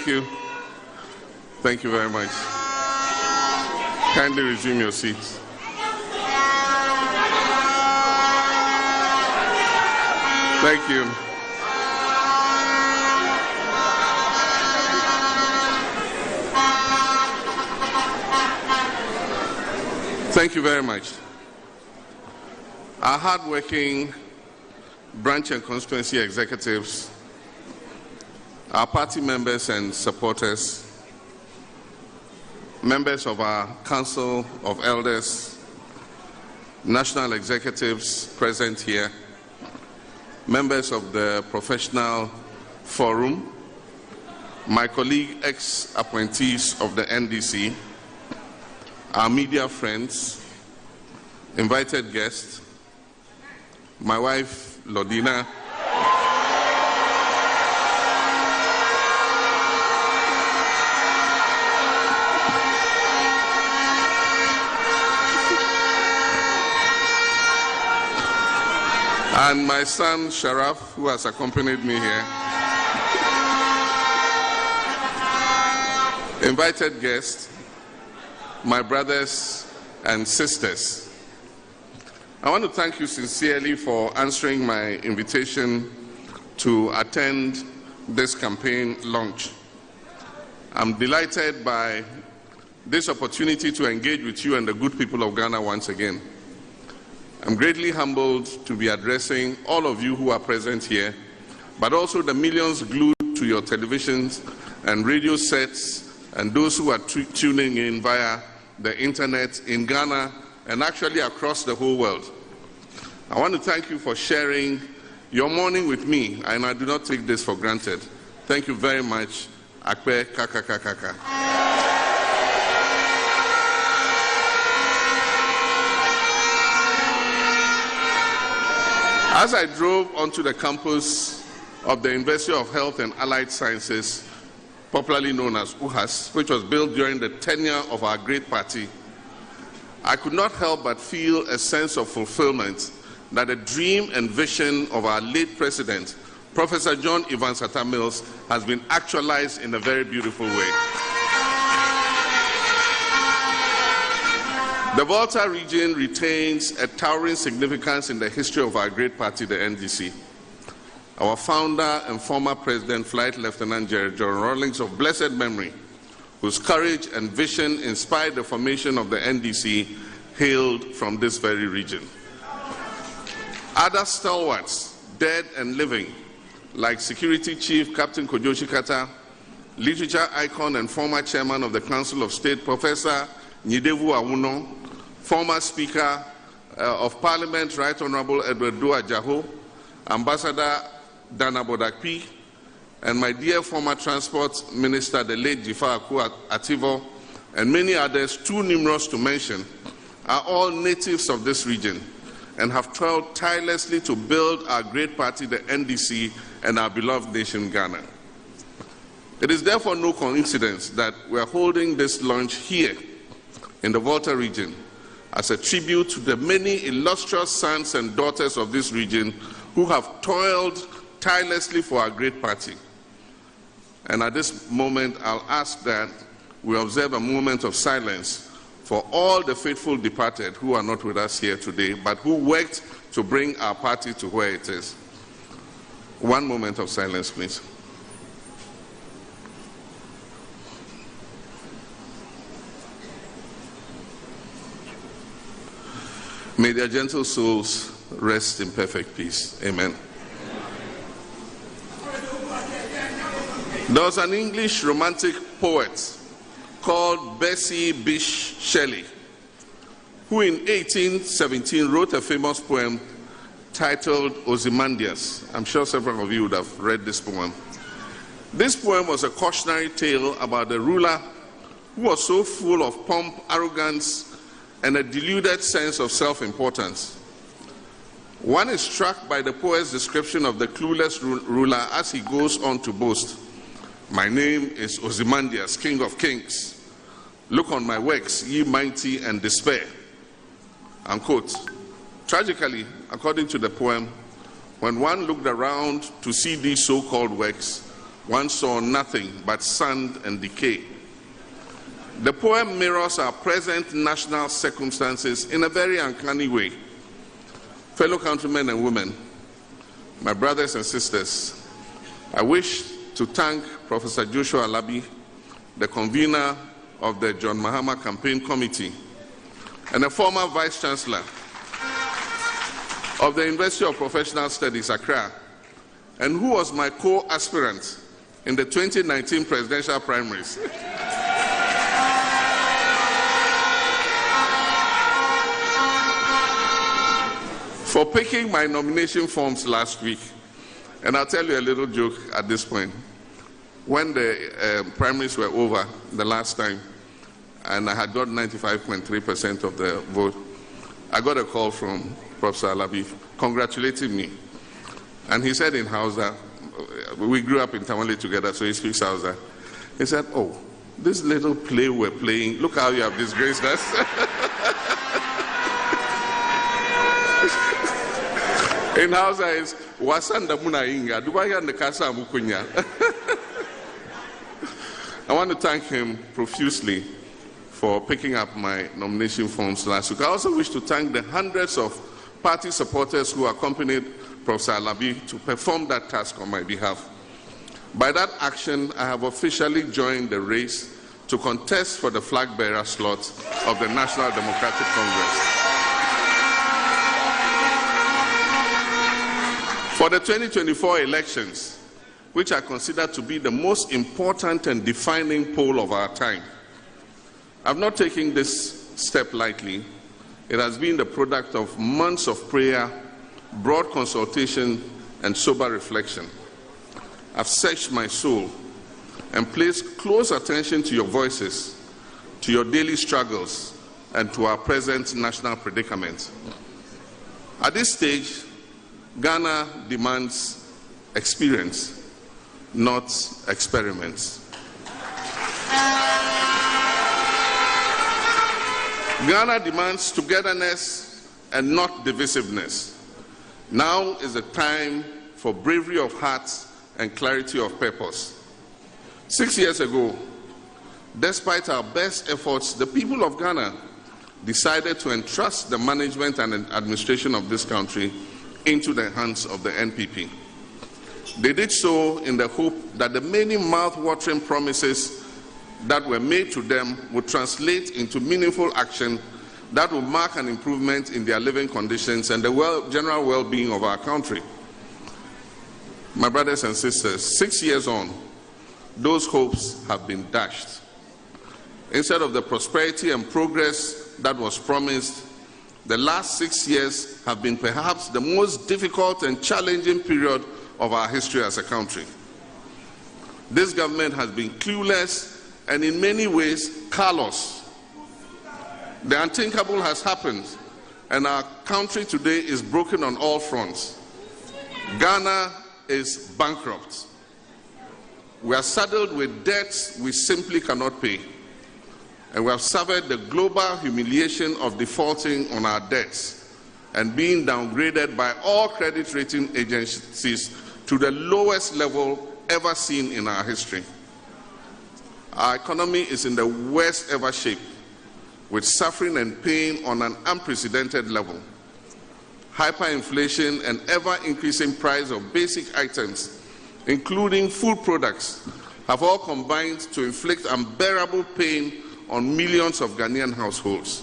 you. Thank you very much. Kindly resume your seats. Thank you. Thank you very much. Our hardworking branch and constituency executives, our party members and supporters, members of our Council of Elders, national executives present here, members of the Professional Forum, my colleague ex-appointees of the NDC, our media friends, invited guests, my wife Lodina, and my son Sharaf, who has accompanied me here. Invited guests, my brothers and sisters. I want to thank you sincerely for answering my invitation to attend this campaign launch. I'm delighted by this opportunity to engage with you and the good people of Ghana once again. I'm greatly humbled to be addressing all of you who are present here, but also the millions glued to your televisions and radio sets and those who are tuning in via the internet in Ghana and actually across the whole world. I want to thank you for sharing your morning with me, and I do not take this for granted. Thank you very much. Akpe kaka kaka. As I drove onto the campus of the University of Health and Allied Sciences, popularly known as UHAS, which was built during the tenure of our great party, I could not help but feel a sense of fulfillment that the dream and vision of our late president, Professor John Evans Atta Mills, has been actualized in a very beautiful way. The Volta region retains a towering significance in the history of our great party, the NDC. Our founder and former president, Flight Lieutenant General John Rawlings of blessed memory, whose courage and vision inspired the formation of the NDC, hailed from this very region. Other stalwarts, dead and living, like Security Chief Captain Kojoshi Kata, literature icon and former chairman of the Council of State, Professor Nyidevu Awuno, former Speaker of Parliament, Right Honorable Edward Dua Jaho, Ambassador Dana Bodakpi, and my dear former Transport Minister, the late Jifa Aku Ativo, and many others, too numerous to mention, are all natives of this region and have toiled tirelessly to build our great party, the NDC, and our beloved nation, Ghana. It is therefore no coincidence that we are holding this launch here in the Volta region as a tribute to the many illustrious sons and daughters of this region who have toiled tirelessly for our great party. And at this moment, I'll ask that we observe a moment of silence for all the faithful departed who are not with us here today, but who worked to bring our party to where it is. One moment of silence, please. May their gentle souls rest in perfect peace. Amen. There was an English romantic poet called Percy Bysshe Shelley, who in 1817 wrote a famous poem titled Ozymandias. I'm sure several of you would have read this poem. This poem was a cautionary tale about a ruler who was so full of pomp, arrogance, and a deluded sense of self-importance. One is struck by the poet's description of the clueless ruler as he goes on to boast, "My name is Ozymandias, King of Kings. Look on my works, ye mighty, and despair." Unquote. Tragically, according to the poem, when one looked around to see these so-called works, one saw nothing but sand and decay. The poem mirrors our present national circumstances in a very uncanny way. Fellow countrymen and women, my brothers and sisters, I wish to thank Professor Joshua Alabi, the convener of the John Mahama Campaign Committee, and a former Vice Chancellor of the University of Professional Studies, Accra, and who was my co-aspirant in the 2019 presidential primaries. For picking my nomination forms last week. And I'll tell you a little joke at this point. When the primaries were over the last time, and I had got 95.3% of the vote, I got a call from Professor Alabi congratulating me. And he said in Hausa, we grew up in Tamale together, so he speaks Hausa. He said, oh, this little play we're playing, look how you have disgraced us. In Hausa is wasanda muna inga dubaya ndekasa mukunya. I want to thank him profusely for picking up my nomination forms last week. I also wish to thank the hundreds of party supporters who accompanied Professor Alabi to perform that task on my behalf. By that action, I have officially joined the race to contest for the flag bearer slot of the National Democratic Congress. For the 2024 elections, which I consider to be the most important and defining poll of our time, I've not taken this step lightly. It has been the product of months of prayer, broad consultation, and sober reflection. I've searched my soul and placed close attention to your voices, to your daily struggles, and to our present national predicament. At this stage, Ghana demands experience, not experiments. Ghana demands togetherness and not divisiveness. Now is the time for bravery of heart and clarity of purpose. 6 years ago, despite our best efforts, the people of Ghana decided to entrust the management and administration of this country into the hands of the NPP. They did so in the hope that the many mouth-watering promises that were made to them would translate into meaningful action that would mark an improvement in their living conditions and the general well-being of our country. My brothers and sisters, 6 years on, those hopes have been dashed. Instead of the prosperity and progress that was promised, the last 6 years have been perhaps the most difficult and challenging period of our history as a country. This government has been clueless and in many ways callous. The unthinkable has happened, and our country today is broken on all fronts. Ghana is bankrupt. We are saddled with debts we simply cannot pay. And we have suffered the global humiliation of defaulting on our debts and being downgraded by all credit rating agencies to the lowest level ever seen in our history. Our economy is in the worst ever shape, with suffering and pain on an unprecedented level. Hyperinflation and ever-increasing price of basic items, including food products, have all combined to inflict unbearable pain on millions of Ghanaian households.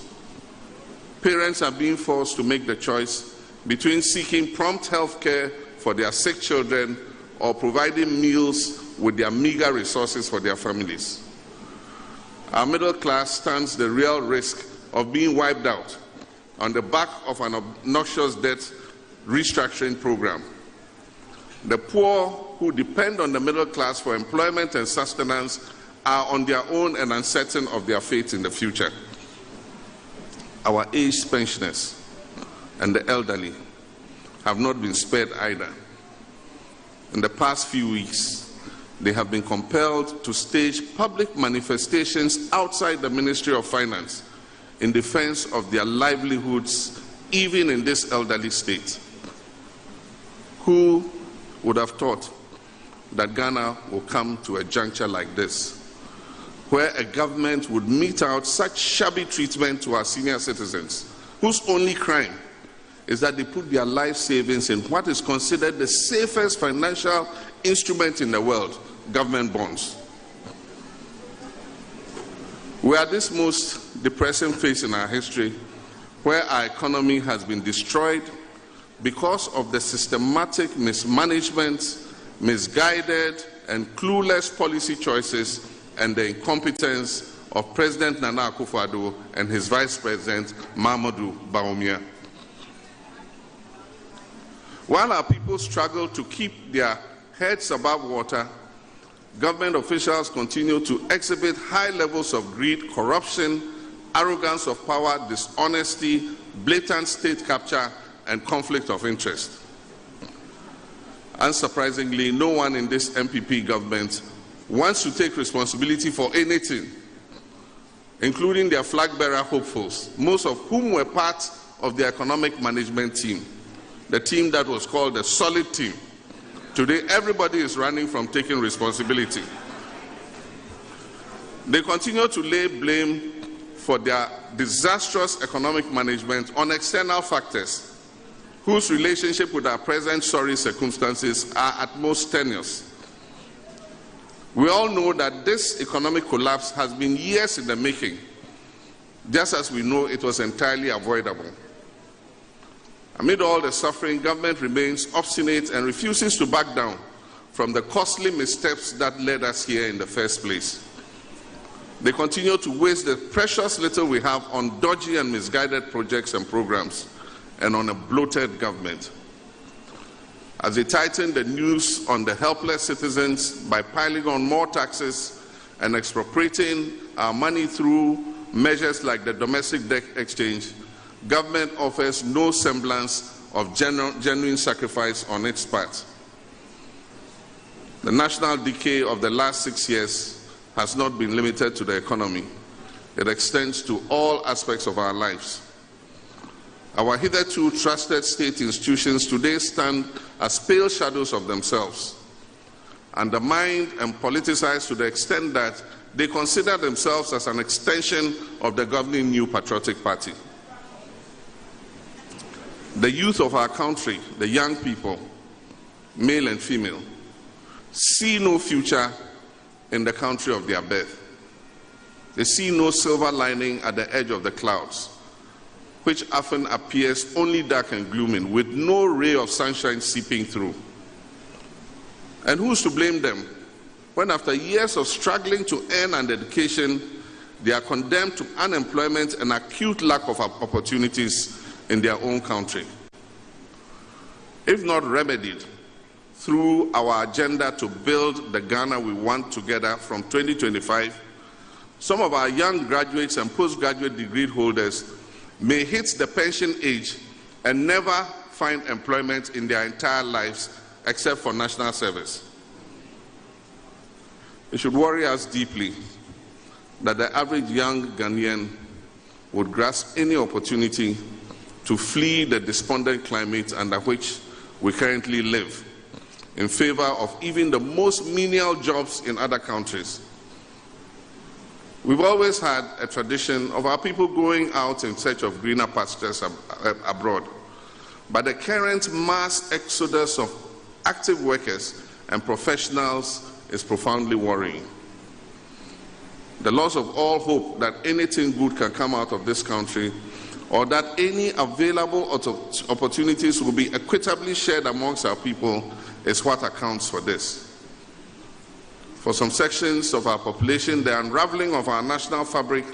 Parents are being forced to make the choice between seeking prompt health care for their sick children or providing meals with their meager resources for their families. Our middle class stands the real risk of being wiped out on the back of an obnoxious debt restructuring program. The poor who depend on the middle class for employment and sustenance are on their own and uncertain of their fate in the future. Our aged pensioners and the elderly have not been spared either. In the past few weeks, they have been compelled to stage public manifestations outside the Ministry of Finance in defense of their livelihoods, even in this elderly state. Who would have thought that Ghana will come to a juncture like this, where a government would mete out such shabby treatment to our senior citizens, whose only crime is that they put their life savings in what is considered the safest financial instrument in the world, government bonds. We are at this most depressing phase in our history, where our economy has been destroyed because of the systematic mismanagement, misguided and clueless policy choices and the incompetence of President Nana Akufo-Addo and his Vice President Mahamudu Bawumia. While our people struggle to keep their heads above water, government officials continue to exhibit high levels of greed, corruption, arrogance of power, dishonesty, blatant state capture, and conflict of interest. Unsurprisingly, no one in this MPP government wants to take responsibility for anything, including their flag-bearer hopefuls, most of whom were part of the economic management team, the team that was called the solid team. Today, everybody is running from taking responsibility. They continue to lay blame for their disastrous economic management on external factors, whose relationship with our present sorry circumstances are at most tenuous. We all know that this economic collapse has been years in the making, just as we know it was entirely avoidable. Amid all the suffering, government remains obstinate and refuses to back down from the costly missteps that led us here in the first place. They continue to waste the precious little we have on dodgy and misguided projects and programs and on a bloated government. As they tighten the noose on the helpless citizens by piling on more taxes and expropriating our money through measures like the domestic debt exchange, government offers no semblance of genuine sacrifice on its part. The national decay of the last 6 years has not been limited to the economy. It extends to all aspects of our lives. Our hitherto trusted state institutions today stand as pale shadows of themselves, undermined and politicized to the extent that they consider themselves as an extension of the governing New Patriotic Party. The youth of our country, the young people, male and female, see no future in the country of their birth. They see no silver lining at the edge of the clouds, which often appears only dark and gloomy, with no ray of sunshine seeping through. And who's to blame them when after years of struggling to earn an education, they are condemned to unemployment and acute lack of opportunities in their own country? If not remedied through our agenda to build the Ghana we want together from 2025, some of our young graduates and postgraduate degree holders may hit the pension age and never find employment in their entire lives except for national service. It should worry us deeply that the average young Ghanaian would grasp any opportunity to flee the despondent climate under which we currently live in favor of even the most menial jobs in other countries. We've always had a tradition of our people going out in search of greener pastures abroad, but the current mass exodus of active workers and professionals is profoundly worrying. The loss of all hope that anything good can come out of this country, or that any available opportunities will be equitably shared amongst our people, is what accounts for this. For some sections of our population, the unraveling of our national fabric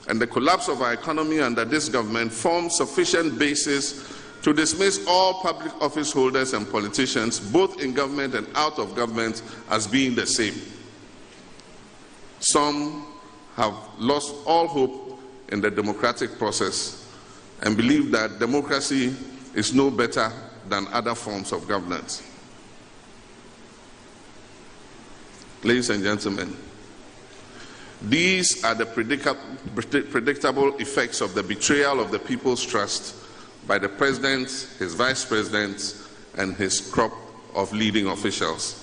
and the collapse of our economy under this government form sufficient basis to dismiss all public office holders and politicians, both in government and out of government, as being the same. Some have lost all hope in the democratic process and believe that democracy is no better than other forms of governance. Ladies and gentlemen, these are the predictable effects of the betrayal of the people's trust by the President, his Vice President, and his crop of leading officials.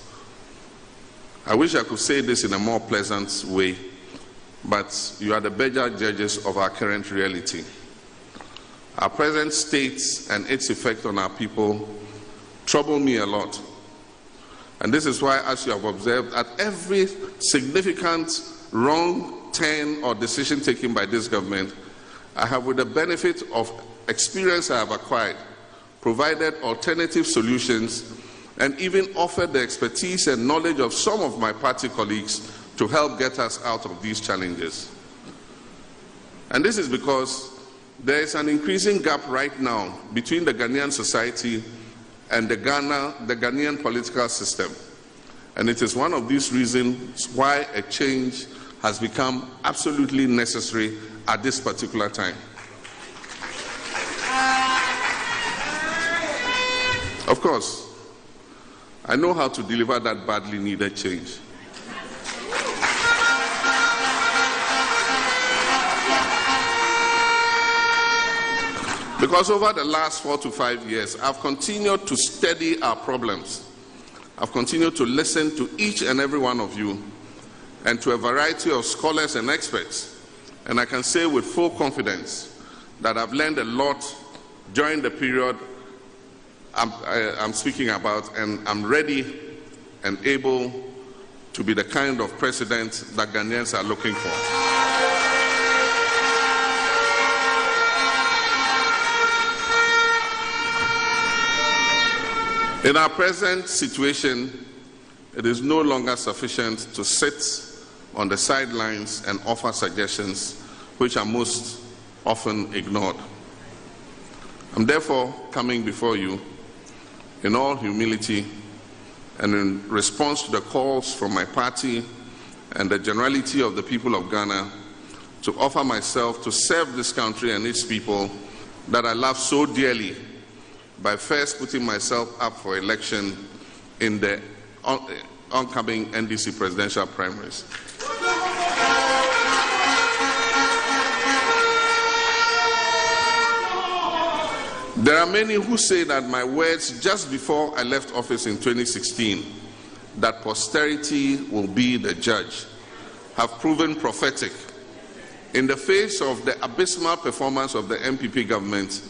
I wish I could say this in a more pleasant way, but you are the better judges of our current reality. Our present state and its effect on our people trouble me a lot. And this is why, as you have observed, at every significant wrong turn or decision taken by this government, I have, with the benefit of experience I have acquired, provided alternative solutions and even offered the expertise and knowledge of some of my party colleagues to help get us out of these challenges. And this is because there is an increasing gap right now between the Ghanaian society and the Ghanaian political system. And it is one of these reasons why a change has become absolutely necessary at this particular time. Of course, I know how to deliver that badly needed change. Because over the last 4 to 5 years, I've continued to study our problems. I've continued to listen to each and every one of you and to a variety of scholars and experts. And I can say with full confidence that I've learned a lot during the period I'm speaking about, and I'm ready and able to be the kind of president that Ghanaians are looking for. In our present situation, it is no longer sufficient to sit on the sidelines and offer suggestions which are most often ignored. I'm therefore coming before you in all humility and in response to the calls from my party and the generality of the people of Ghana to offer myself to serve this country and its people that I love so dearly, by first putting myself up for election in the oncoming NDC presidential primaries. There are many who say that my words just before I left office in 2016, that posterity will be the judge, have proven prophetic in the face of the abysmal performance of the MPP government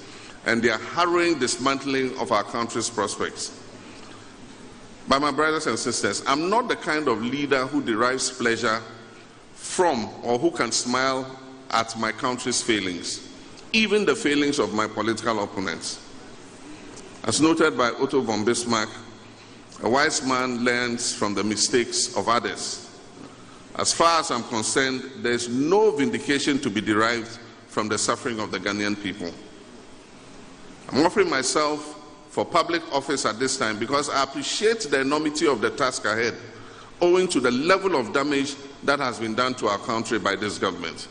and their harrowing dismantling of our country's prospects. But my brothers and sisters, I'm not the kind of leader who derives pleasure from or who can smile at my country's failings, even the failings of my political opponents. As noted by Otto von Bismarck, a wise man learns from the mistakes of others. As far as I'm concerned, there is no vindication to be derived from the suffering of the Ghanaian people. I'm offering myself for public office at this time because I appreciate the enormity of the task ahead, owing to the level of damage that has been done to our country by this government.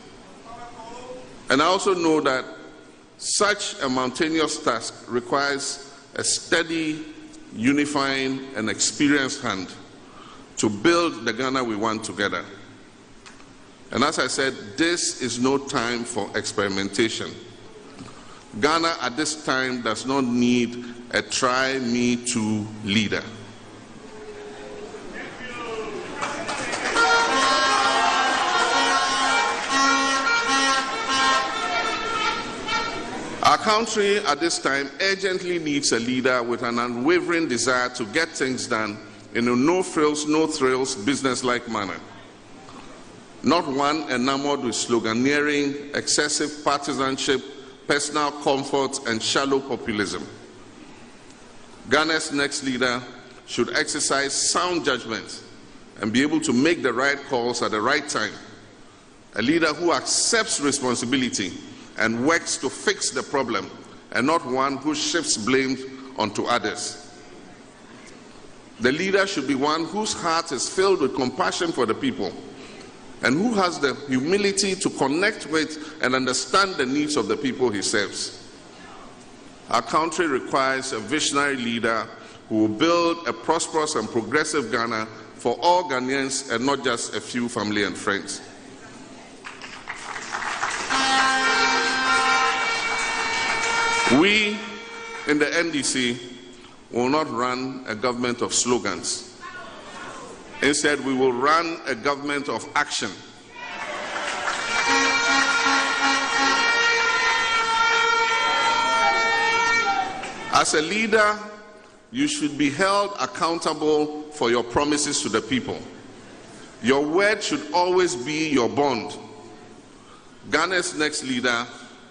And I also know that such a mountainous task requires a steady, unifying, and experienced hand to build the Ghana we want together. And as I said, this is no time for experimentation. Ghana at this time does not need a try-me-too leader. Our country at this time urgently needs a leader with an unwavering desire to get things done in a no-frills, no-thrills, business-like manner. Not one enamored with sloganeering, excessive partisanship, personal comfort, and shallow populism. Ghana's next leader should exercise sound judgment and be able to make the right calls at the right time. A leader who accepts responsibility and works to fix the problem, and not one who shifts blame onto others. The leader should be one whose heart is filled with compassion for the people and who has the humility to connect with and understand the needs of the people he serves. Our country requires a visionary leader who will build a prosperous and progressive Ghana for all Ghanaians and not just a few family and friends. We in the NDC will not run a government of slogans. Instead, we will run a government of action. As a leader, you should be held accountable for your promises to the people. Your word should always be your bond. Ghana's next leader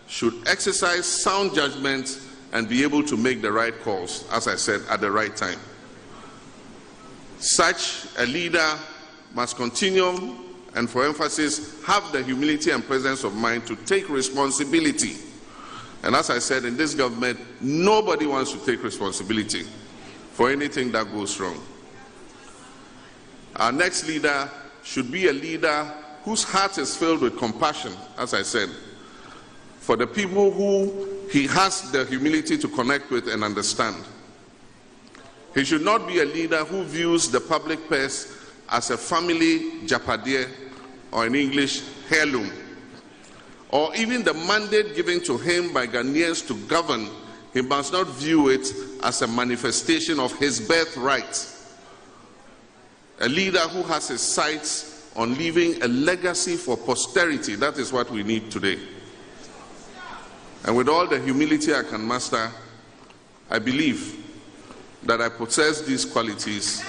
should exercise sound judgment and be able to make the right calls, as I said, at the right time. Such a leader must continue and, for emphasis, have the humility and presence of mind to take responsibility. And as I said, in this government, nobody wants to take responsibility for anything that goes wrong. Our next leader should be a leader whose heart is filled with compassion, as I said, for the people who he has the humility to connect with and understand. He should not be a leader who views the public purse as a family japadier, or in English, heirloom, or even the mandate given to him by Ghanaians to govern. He must not view it as a manifestation of his birthright. A leader who has his sights on leaving a legacy for posterity, that is what we need today. And with all the humility I can muster, I believe that I possess these qualities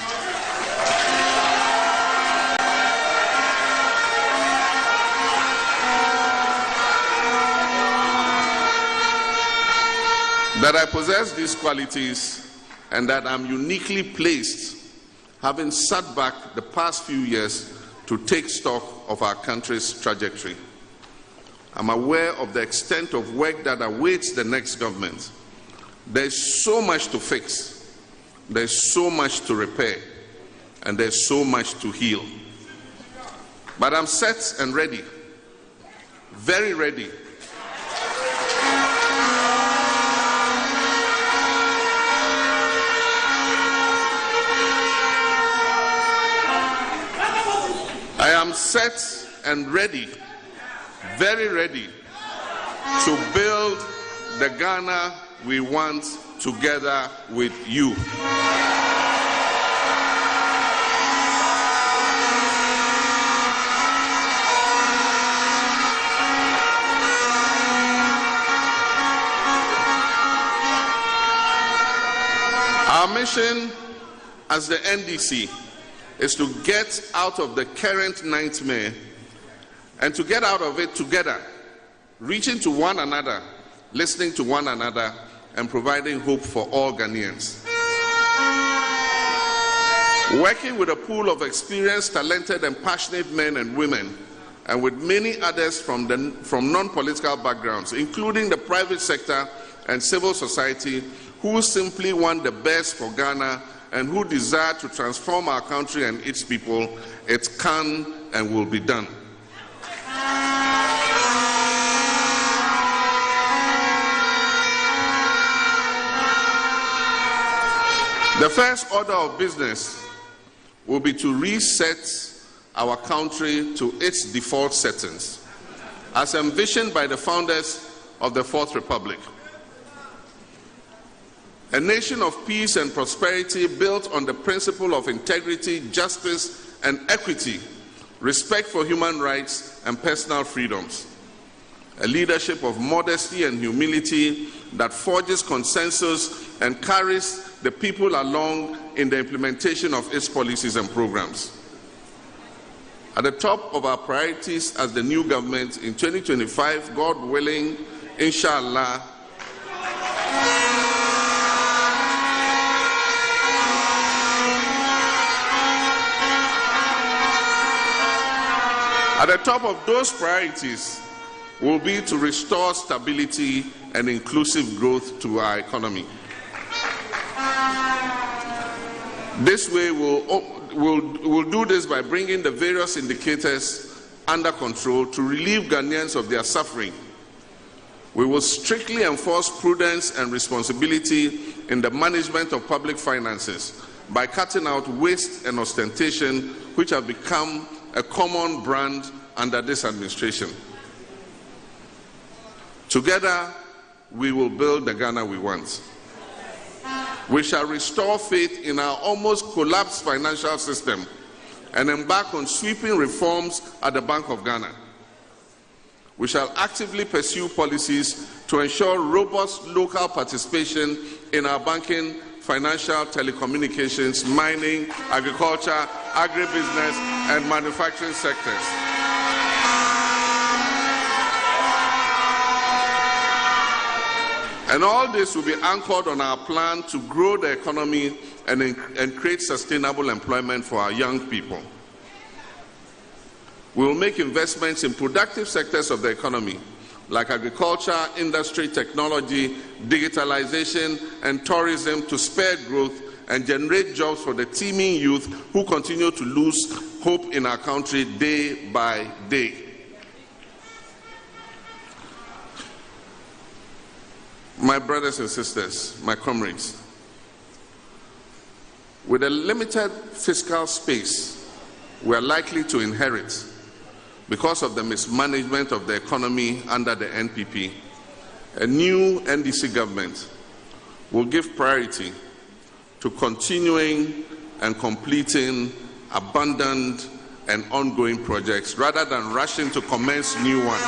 and that I'm uniquely placed, having sat back the past few years, to take stock of our country's trajectory. I'm aware of the extent of work that awaits the next government. There's so much to fix, there's so much to repair, and there's so much to heal. But I'm set and ready, very ready. I am set and ready, very ready, to build the Ghana we want together with you. Our mission as the NDC is to get out of the current nightmare and to get out of it together, reaching to one another, listening to one another, and providing hope for all Ghanaians. Working with a pool of experienced, talented, and passionate men and women, and with many others from non-political backgrounds, including the private sector and civil society, who simply want the best for Ghana and who desire to transform our country and its people, it can and will be done. The first order of business will be to reset our country to its default settings, as envisioned by the founders of the Fourth Republic. A nation of peace and prosperity built on the principle of integrity, justice, and equity, respect for human rights and personal freedoms. A leadership of modesty and humility that forges consensus and carries the people along in the implementation of its policies and programs. At the top of our priorities as the new government in 2025, God willing, inshallah, at the top of those priorities will be to restore stability and inclusive growth to our economy. This way, we'll do this by bringing the various indicators under control to relieve Ghanaians of their suffering. We will strictly enforce prudence and responsibility in the management of public finances by cutting out waste and ostentation, which have become a common brand under this administration. Together, we will build the Ghana we want. We shall restore faith in our almost collapsed financial system and embark on sweeping reforms at the Bank of Ghana. We shall actively pursue policies to ensure robust local participation in our banking, financial, telecommunications, mining, agriculture, agribusiness, and manufacturing sectors. And all this will be anchored on our plan to grow the economy and create sustainable employment for our young people. We will make investments in productive sectors of the economy, like agriculture, industry, technology, digitalization, and tourism to spur growth and generate jobs for the teeming youth who continue to lose hope in our country day by day. My brothers and sisters, my comrades, with a limited fiscal space we are likely to inherit because of the mismanagement of the economy under the NPP, a new NDC government will give priority to continuing and completing abundant and ongoing projects rather than rushing to commence new ones.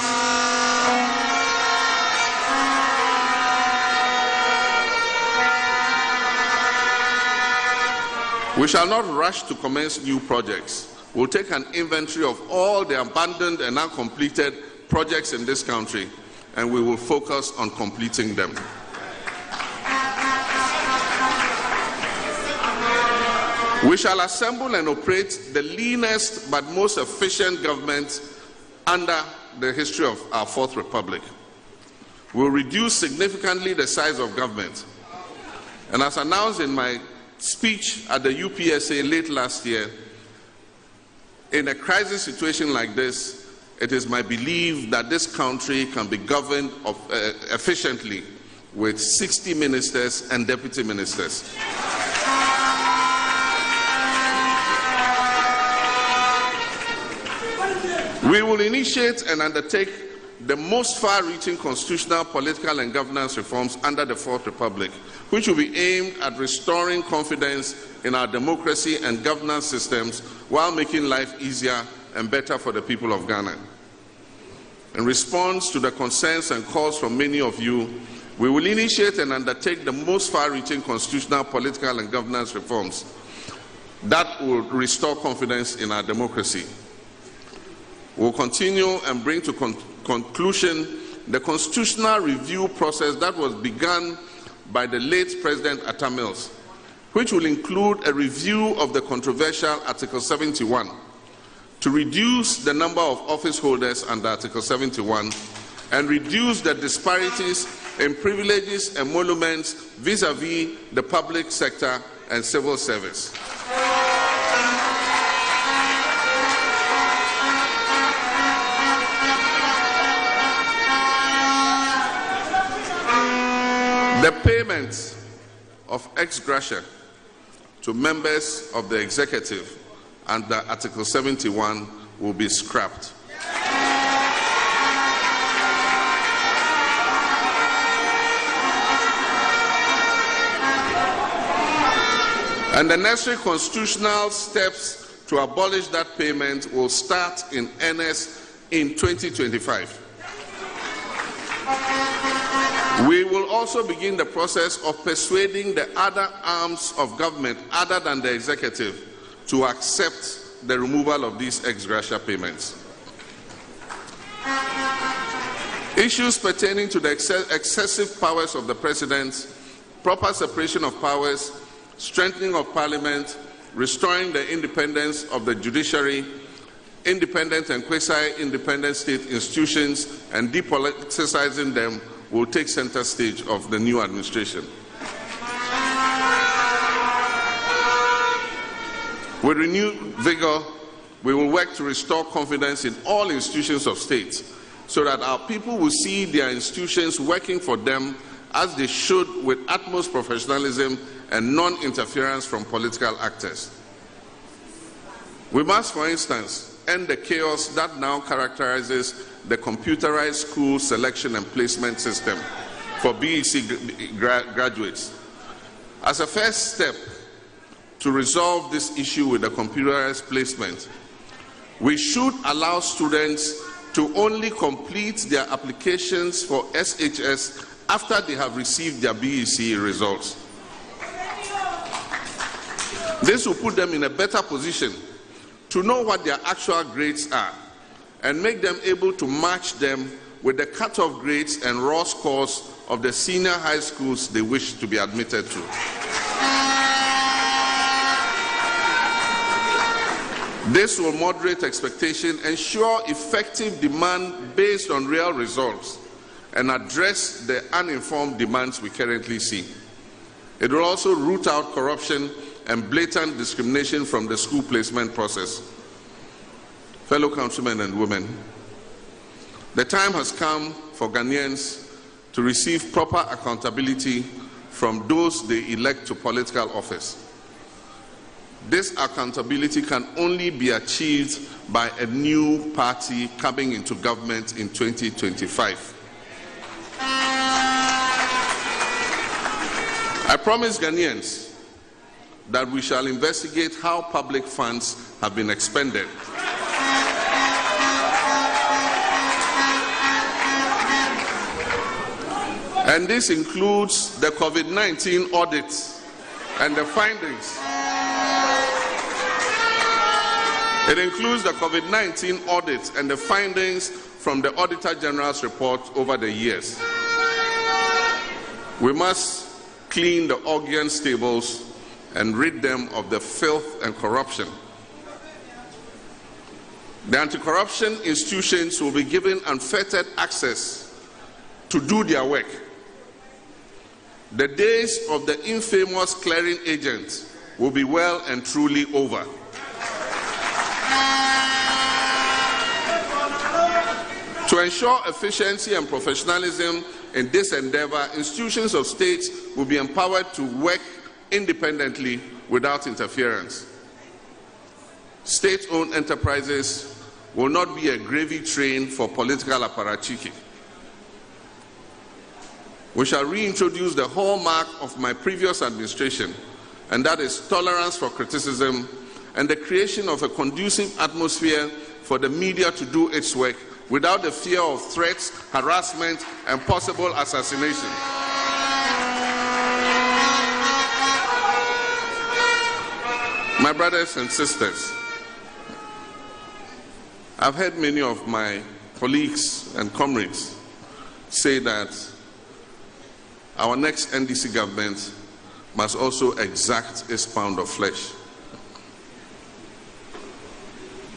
We shall not rush to commence new projects. We'll take an inventory of all the abandoned and uncompleted projects in this country, and we will focus on completing them. We shall assemble and operate the leanest but most efficient government under the history of our Fourth Republic. We'll reduce significantly the size of government. And as announced in my speech at the UPSA late last year, in a crisis situation like this, it is my belief that this country can be governed efficiently with 60 ministers and deputy ministers. We will initiate and undertake the most far-reaching constitutional, political, and governance reforms under the Fourth Republic, which will be aimed at restoring confidence in our democracy and governance systems while making life easier and better for the people of Ghana. In response to the concerns and calls from many of you, we will initiate and undertake the most far-reaching constitutional, political, and governance reforms that will restore confidence in our democracy. We will continue and bring to conclusion the constitutional review process that was begun by the late President Atta Mills, which will include a review of the controversial Article 71 to reduce the number of office holders under Article 71 and reduce the disparities in privileges and emoluments vis-à-vis the public sector and civil service. The payment of ex gratia to members of the executive under Article 71 will be scrapped. And the necessary constitutional steps to abolish that payment will start in earnest in 2025. We will also begin the process of persuading the other arms of government other than the executive to accept the removal of these ex gratia payments. Issues pertaining to the excessive powers of the President, proper separation of powers, strengthening of Parliament, restoring the independence of the judiciary, independent and quasi-independent state institutions, and depoliticizing them will take center stage of the new administration. With renewed vigor, we will work to restore confidence in all institutions of state so that our people will see their institutions working for them as they should, with utmost professionalism and non-interference from political actors. We must, for instance, end the chaos that now characterizes the computerized school selection and placement system for BEC graduates. As a first step, to resolve this issue with the computerized placement. We should allow students to only complete their applications for SHS after they have received their BEC results. This will put them in a better position to know what their actual grades are and make them able to match them with the cutoff grades and raw scores of the senior high schools they wish to be admitted to. This will moderate expectation, ensure effective demand based on real results, and address the uninformed demands we currently see. It will also root out corruption and blatant discrimination from the school placement process. Fellow countrymen and women, the time has come for Ghanaians to receive proper accountability from those they elect to political office. This accountability can only be achieved by a new party coming into government in 2025. I promise Ghanaians that we shall investigate how public funds have been expended. And this includes the COVID-19 audit and the findings. It includes the COVID-19 audit and the findings from the Auditor General's report over the years. We must clean the Augean stables and rid them of the filth and corruption. The anti-corruption institutions will be given unfettered access to do their work. The days of the infamous clearing agent will be well and truly over. To ensure efficiency and professionalism in this endeavor, institutions of state will be empowered to work independently without interference. State-owned enterprises will not be a gravy train for political apparatchiki. We shall reintroduce the hallmark of my previous administration, and that is tolerance for criticism and the creation of a conducive atmosphere for the media to do its work without the fear of threats, harassment, and possible assassination. My brothers and sisters, I've heard many of my colleagues and comrades say that our next NDC government must also exact its pound of flesh.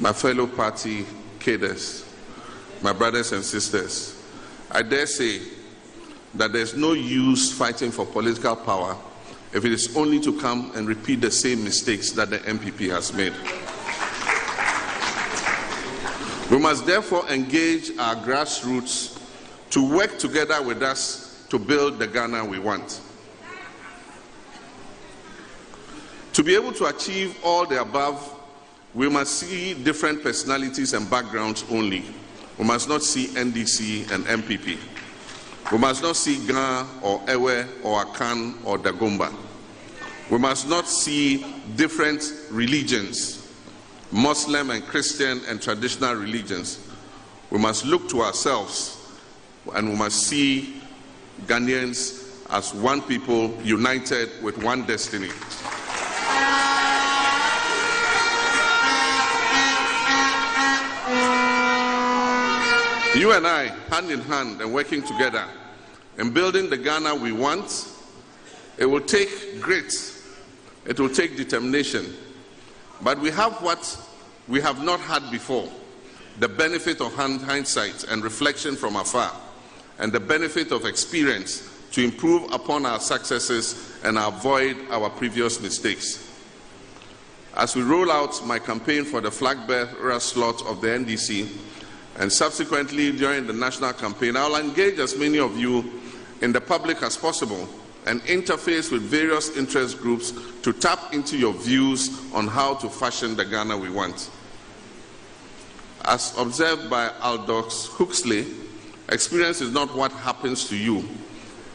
My fellow party cadres, my brothers and sisters, I dare say that there's no use fighting for political power if it is only to come and repeat the same mistakes that the MPP has made. We must therefore engage our grassroots to work together with us to build the Ghana we want. To be able to achieve all the above, we must see different personalities and backgrounds only. We must not see NDC and MPP. We must not see Ghana or Ewe or Akan or Dagomba. We must not see different religions, Muslim and Christian and traditional religions. We must look to ourselves and we must see Ghanaians as one people united with one destiny. You and I, hand in hand and working together in building the Ghana we want, it will take grit, it will take determination, but we have what we have not had before, the benefit of hindsight and reflection from afar, and the benefit of experience to improve upon our successes and avoid our previous mistakes. As we roll out my campaign for the flag bearer slot of the NDC, and subsequently during the national campaign, I will engage as many of you in the public as possible and interface with various interest groups to tap into your views on how to fashion the Ghana we want. As observed by Aldous Huxley, experience is not what happens to you,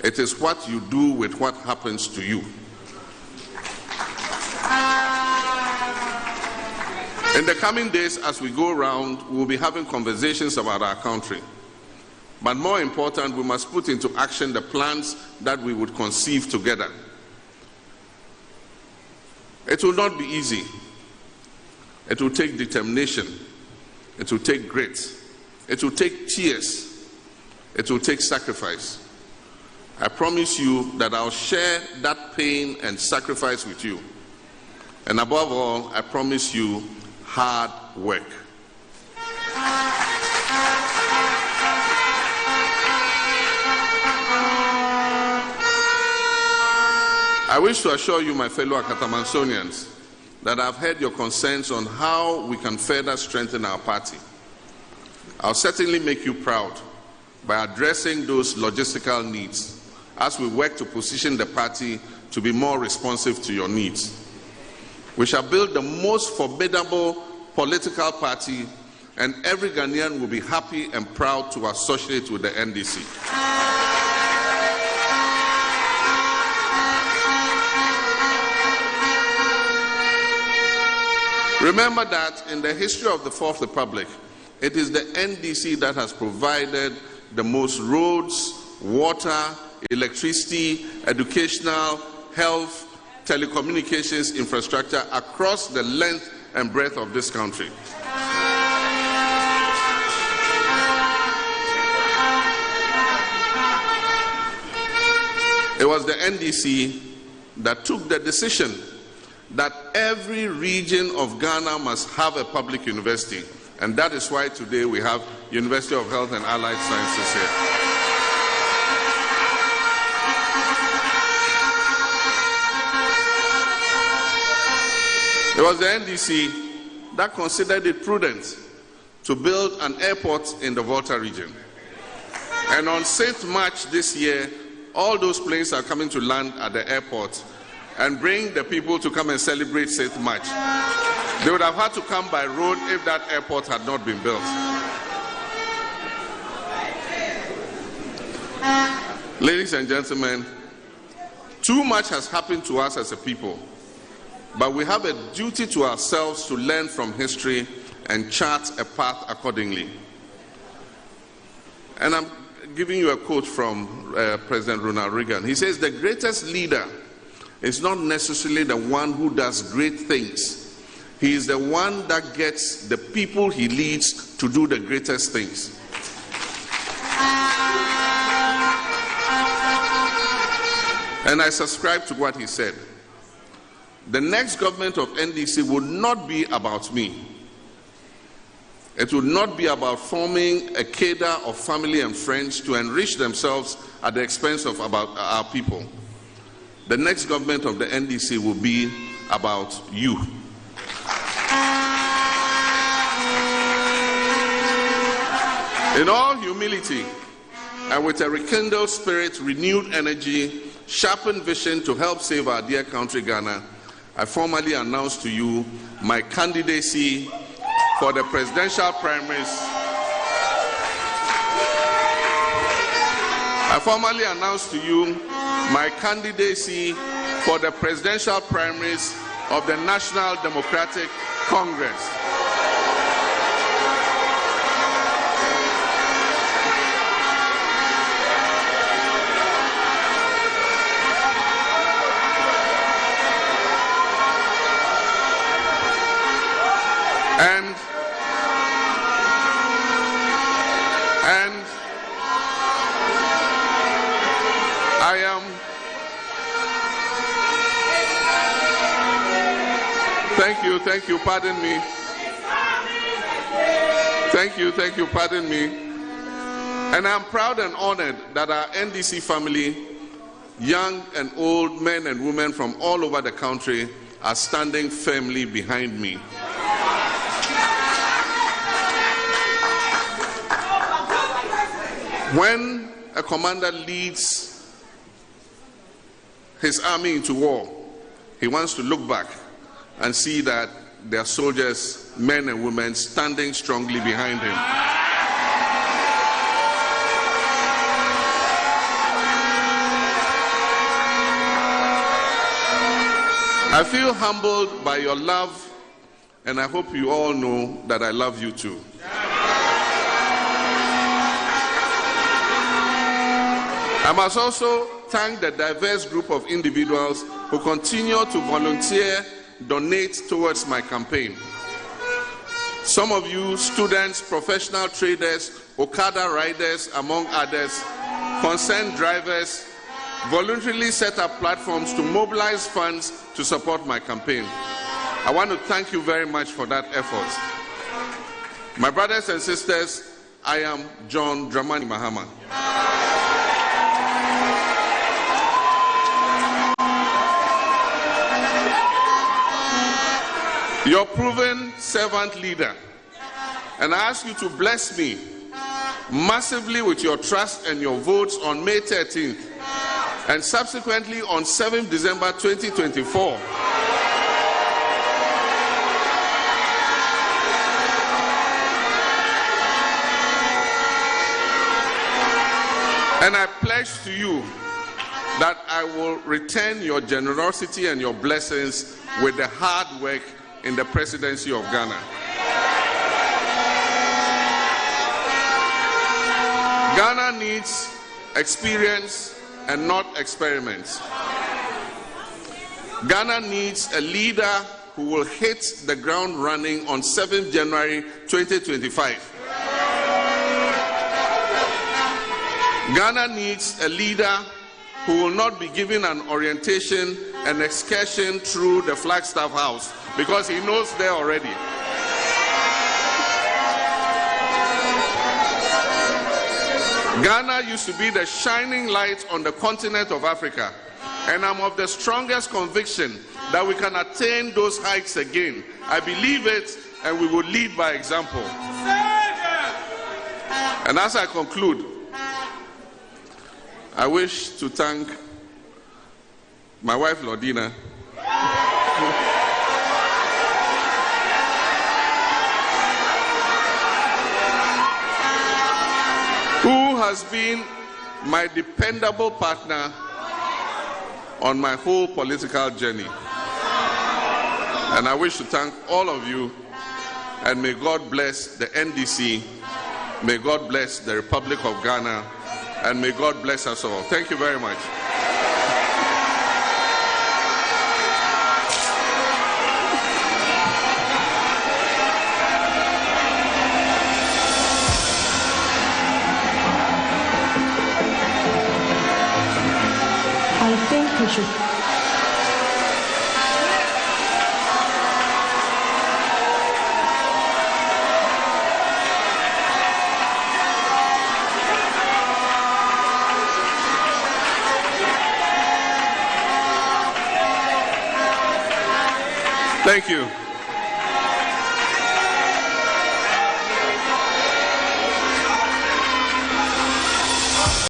it is what you do with what happens to you. In the coming days, as we go around, we'll be having conversations about our country. But more important, we must put into action the plans that we would conceive together. It will not be easy. It will take determination. It will take grit. It will take tears. It will take sacrifice. I promise you that I'll share that pain and sacrifice with you. And above all, I promise you hard work. I wish to assure you, my fellow Akatamansonians, that I've heard your concerns on how we can further strengthen our party. I'll certainly make you proud by addressing those logistical needs as we work to position the party to be more responsive to your needs. We shall build the most formidable political party, and every Ghanaian will be happy and proud to associate with the NDC. Remember that in the history of the Fourth Republic, it is the NDC that has provided the most roads, water, electricity, educational, health, telecommunications infrastructure across the length and breadth of this country. It was the NDC that took the decision that every region of Ghana must have a public university, and that is why today we have University of Health and Allied Sciences here. It was the NDC that considered it prudent to build an airport in the Volta region. And on 6th March this year, all those planes are coming to land at the airport and bring the people to come and celebrate 6th March. They would have had to come by road if that airport had not been built. Ladies and gentlemen, too much has happened to us as a people, but we have a duty to ourselves to learn from history and chart a path accordingly. And I'm giving you a quote from President Ronald Reagan. He says, "The greatest leader is not necessarily the one who does great things. He is the one that gets the people he leads to do the greatest things." And I subscribe to what he said. The next government of NDC would not be about me. It would not be about forming a cadre of family and friends to enrich themselves at the expense of our people. The next government of the NDC will be about you. In all humility and with a rekindled spirit, renewed energy, sharpened vision to help save our dear country Ghana, I formally announce to you my candidacy for the presidential primaries. I formally announce to you my candidacy for the presidential primaries of the National Democratic Congress. And I am thank you, pardon me. Thank you, pardon me. And I'm proud and honored that our NDC family, young and old men and women from all over the country, are standing firmly behind me. When a commander leads his army into war, he wants to look back and see that there are soldiers, men and women, standing strongly behind him. I feel humbled by your love and I hope you all know that I love you too. I must also thank the diverse group of individuals who continue to volunteer, donate towards my campaign. Some of you, students, professional traders, Okada riders, among others, concerned drivers, voluntarily set up platforms to mobilize funds to support my campaign. I want to thank you very much for that effort. My brothers and sisters, I am John Dramani Mahama. Your proven servant leader, and I ask you to bless me massively with your trust and your votes on May 13th and subsequently on 7th December 2024. And I pledge to you that I will return your generosity and your blessings with the hard work in the presidency of Ghana. Ghana needs experience and not experiments. Ghana needs a leader who will hit the ground running on 7th January 2025. Ghana needs a leader who will not be given an orientation and excursion through the Flagstaff House because he knows there already. Ghana used to be the shining light on the continent of Africa, and I'm of the strongest conviction that we can attain those heights again. I believe it, and we will lead by example. And as I conclude, I wish to thank my wife, Lordina, who has been my dependable partner on my whole political journey. And I wish to thank all of you, and may God bless the NDC, may God bless the Republic of Ghana, and may God bless us all. Thank you very much. I think we should. Thank you.